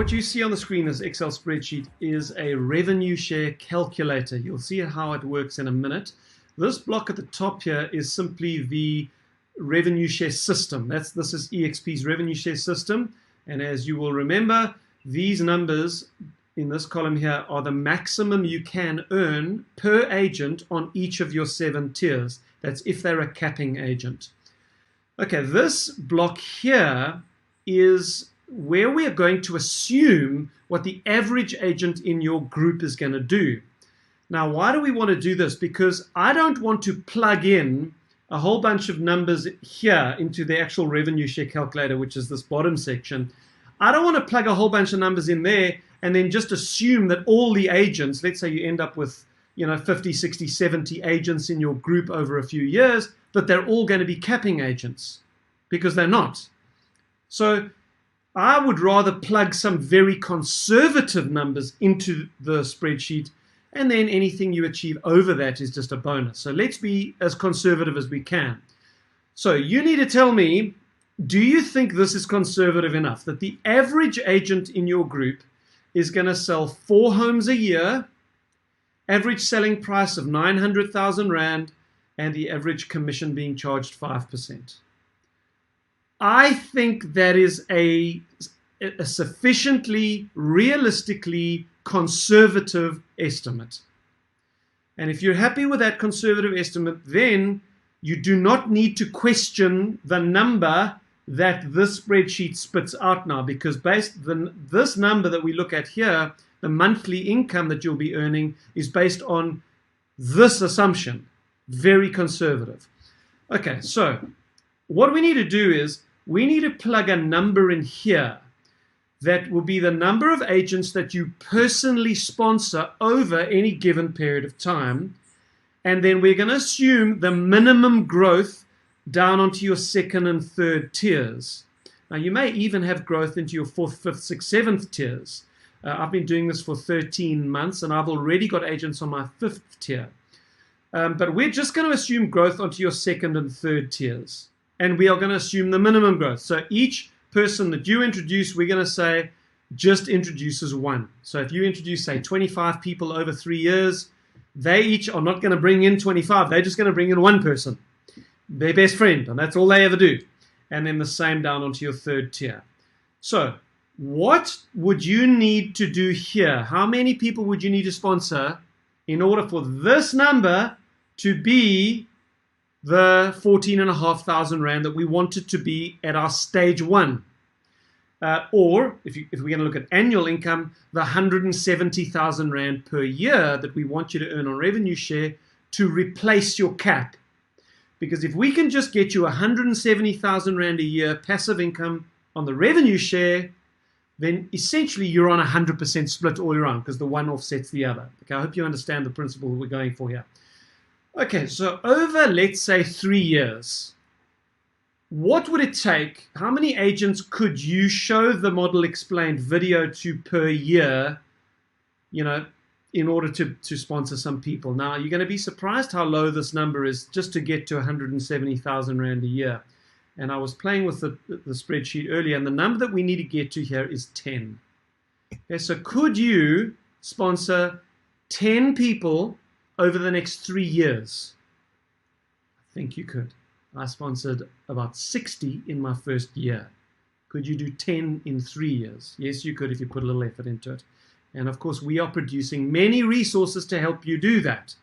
what you see on the screen, this Excel spreadsheet, is a revenue share calculator. You'll see how it works in a minute. This block at the top here is simply the revenue share system. This is eXp's revenue share system. And as you will remember, these numbers in this column here are the maximum you can earn per agent on each of your 7 tiers. That's if they're a capping agent. Okay, this block here is where we are going to assume what the average agent in your group is going to do. Now, why do we want to do this? Because I don't want to plug in a whole bunch of numbers here into the actual revenue share calculator, which is this bottom section. I don't want to plug a whole bunch of numbers in there and then just assume that all the agents, let's say you end up with 50, 60, 70 agents in your group over a few years, that they're all going to be capping agents, because they're not. So I would rather plug some very conservative numbers into the spreadsheet, and then anything you achieve over that is just a bonus. So let's be as conservative as we can. So you need to tell me, do you think this is conservative enough, that the average agent in your group is going to sell 4 homes a year, average selling price of 900,000 Rand, and the average commission being charged 5%? I think that is a sufficiently realistically conservative estimate. And if you're happy with that conservative estimate, then you do not need to question the number that this spreadsheet spits out now, because this number that we look at here, the monthly income that you'll be earning, is based on this assumption. Very conservative. Okay, so what we need to do is we need to plug a number in here that will be the number of agents that you personally sponsor over any given period of time. And then we're going to assume the minimum growth down onto your 2nd and 3rd tiers. Now, you may even have growth into your 4th, 5th, 6th, 7th tiers. I've been doing this for 13 months, and I've already got agents on my 5th tier. But we're just going to assume growth onto your 2nd and 3rd tiers. And we are going to assume the minimum growth. So each person that you introduce, we're going to say, just introduces 1. So if you introduce, say, 25 people over 3 years, they each are not going to bring in 25. They're just going to bring in 1 person, their best friend, and that's all they ever do. And then the same down onto your 3rd tier. So what would you need to do here? How many people would you need to sponsor in order for this number to be the 14,500 Rand that we wanted to be at our stage 1? Or if we're going to look at annual income, the 170,000 Rand per year that we want you to earn on revenue share to replace your cap. Because if we can just get you 170,000 Rand a year passive income on the revenue share, then essentially you're on 100% split all around, because the one offsets the other. Okay, I hope you understand the principle we're going for here. Okay, so over, let's say, 3 years, what would it take? How many agents could you show the model explained video to per year, in order to sponsor some people? Now, you're going to be surprised how low this number is just to get to 170,000 Rand a year. And I was playing with the spreadsheet earlier, and the number that we need to get to here is 10. Okay, so could you sponsor 10 people over the next 3 years? I think you could. I sponsored about 60 in my first year. Could you do 10 in 3 years? Yes, you could if you put a little effort into it. And of course, we are producing many resources to help you do that.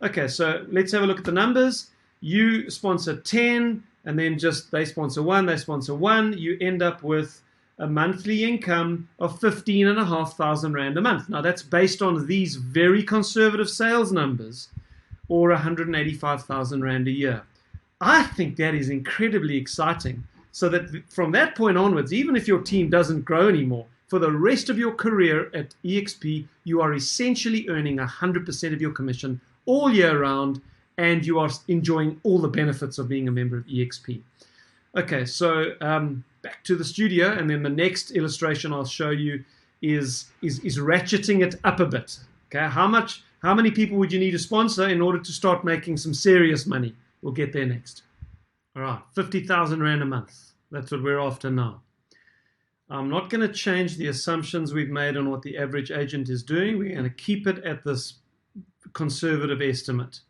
Okay, so let's have a look at the numbers. You sponsor 10, and then they sponsor 1, they sponsor 1. You end up with a monthly income of 15,500 Rand a month. Now, that's based on these very conservative sales numbers, or 185,000 Rand a year. I think that is incredibly exciting. So that from that point onwards, even if your team doesn't grow anymore, for the rest of your career at eXp, you are essentially earning 100% of your commission all year round, and you are enjoying all the benefits of being a member of eXp. Okay, so back to the studio, and then the next illustration I'll show you is ratcheting it up a bit. Okay, how many people would you need to sponsor in order to start making some serious money? We'll get there next. All right, 50,000 Rand a month. That's what we're after now. I'm not going to change the assumptions we've made on what the average agent is doing. We're going to keep it at this conservative estimate.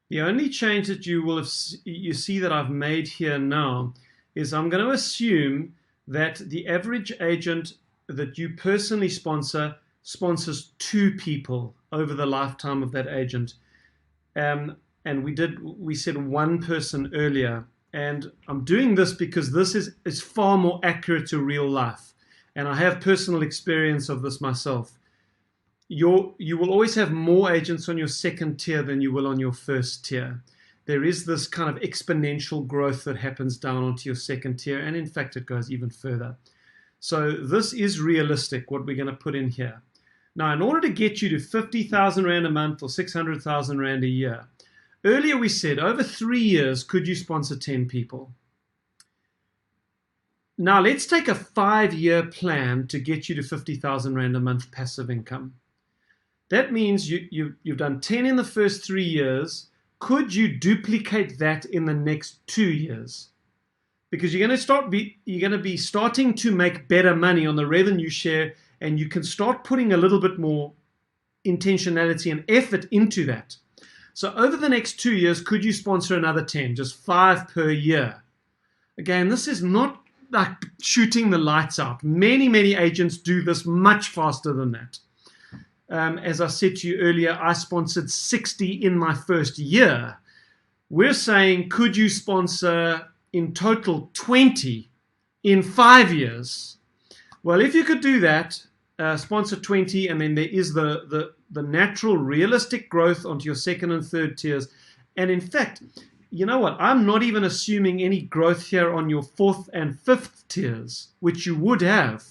The only change that you see that I've made here now is I'm going to assume that the average agent that you personally sponsors 2 people over the lifetime of that agent. And we said 1 person earlier. And I'm doing this because this is far more accurate to real life. And I have personal experience of this myself. You will always have more agents on your second tier than you will on your first tier. There is this kind of exponential growth that happens down onto your second tier, and in fact it goes even further. So this is realistic, what we're going to put in here. Now, in order to get you to 50,000 Rand a month or 600,000 Rand a year, earlier we said over 3 years, could you sponsor 10 people? Now let's take a 5-year plan to get you to 50,000 Rand a month passive income. That means you've done 10 in the first 3 years. Could you duplicate that in the next 2 years? Because you're going to be starting to make better money on the revenue share, and you can start putting a little bit more intentionality and effort into that. So over the next 2 years, could you sponsor another 10, just 5 per year? Again, this is not like shooting the lights out. Many agents do this much faster than that. As I said to you earlier, I sponsored 60 in my first year. We're saying, could you sponsor in total 20 in 5 years? Well, if you could do that, sponsor 20, and then there is the natural realistic growth onto your second and third tiers. And in fact, you know what? I'm not even assuming any growth here on your fourth and fifth tiers, which you would have.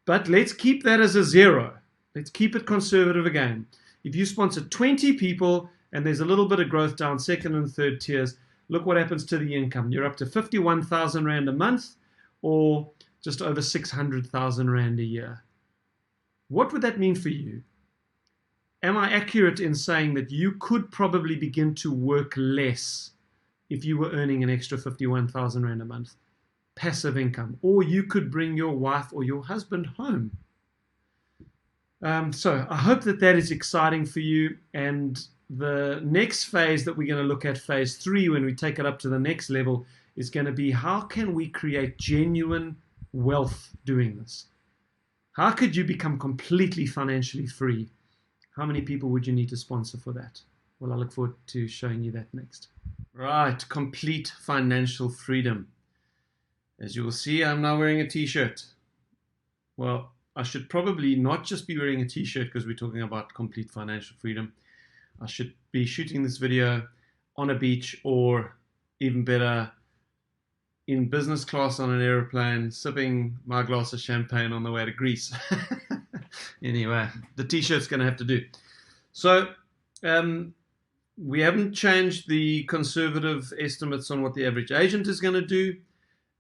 But let's keep that as a 0. Let's keep it conservative again. If you sponsor 20 people and there's a little bit of growth down second and third tiers, look what happens to the income. You're up to 51,000 Rand a month, or just over 600,000 Rand a year. What would that mean for you? Am I accurate in saying that you could probably begin to work less if you were earning an extra 51,000 Rand a month? Passive income. Or you could bring your wife or your husband home. So I hope that is exciting for you. And the next phase that we're going to look at, phase 3, when we take it up to the next level, is going to be how can we create genuine wealth doing this? How could you become completely financially free? How many people would you need to sponsor for that? Well, I look forward to showing you that next. Right, complete financial freedom. As you will see, I'm now wearing a t-shirt. Well, I should probably not just be wearing a t-shirt because we're talking about complete financial freedom. I should be shooting this video on a beach, or even better, in business class on an airplane, sipping my glass of champagne on the way to Greece. Anyway, the t-shirt's going to have to do. So we haven't changed the conservative estimates on what the average agent is going to do.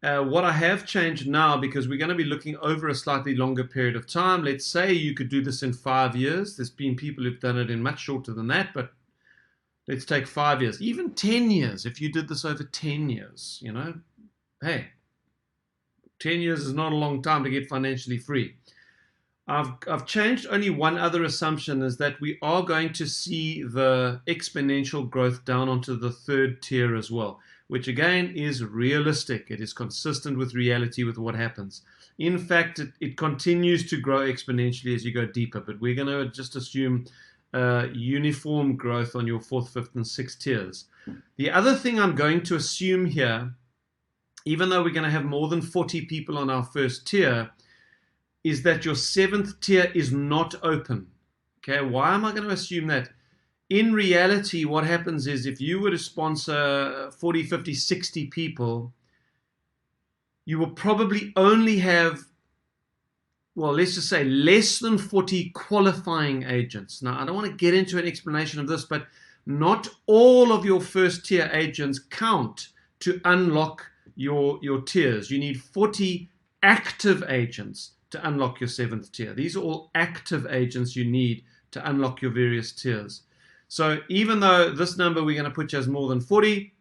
What I have changed now, because we're going to be looking over a slightly longer period of time. Let's say you could do this in 5 years. There's been people who've done it in much shorter than that, but let's take 5 years, even 10 years. If you did this over 10 years, you know, hey, 10 years is not a long time to get financially free. I've changed only one other assumption, is that we are going to see the exponential growth down onto the third tier as well, which again is realistic. It is consistent with reality, with what happens. In fact, it continues to grow exponentially as you go deeper, but we're going to just assume uniform growth on your fourth, fifth, and sixth tiers. The other thing I'm going to assume here, even though we're going to have more than 40 people on our first tier, is that your seventh tier is not open. Okay, why am I going to assume that? In reality, what happens is, if you were to sponsor 40, 50, 60 people, you will probably only have, well, let's just say less than 40 qualifying agents. Now, I don't want to get into an explanation of this, but not all of your first tier agents count to unlock your tiers. You need 40 active agents to unlock your seventh tier. These are all active agents you need to unlock your various tiers. So even though this number we're going to put you as more than 40,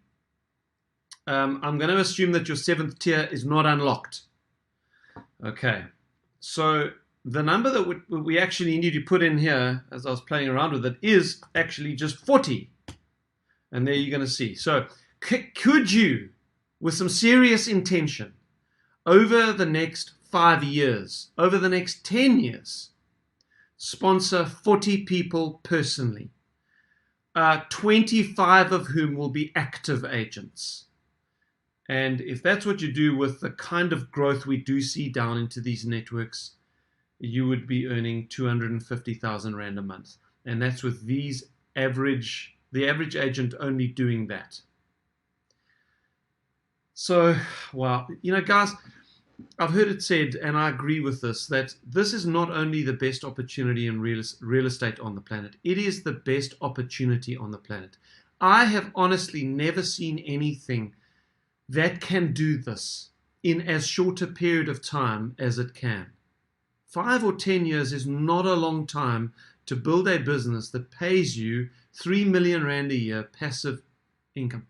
I'm going to assume that your seventh tier is not unlocked. Okay, so the number that we actually need to put in here, as I was playing around with it, is actually just 40. And there you're going to see. So could you, with some serious intention, over the next 5 years, over the next 10 years, sponsor 40 people personally, 25 of whom will be active agents? And if that's what you do with the kind of growth we do see down into these networks, you would be earning 250,000 Rand a month. And that's with the average agent only doing that. So, wow, guys, I've heard it said, and I agree with this, that this is not only the best opportunity in real estate on the planet, it is the best opportunity on the planet. I have honestly never seen anything that can do this in as short a period of time as it can. 5 or 10 years is not a long time to build a business that pays you 3 million Rand a year passive income.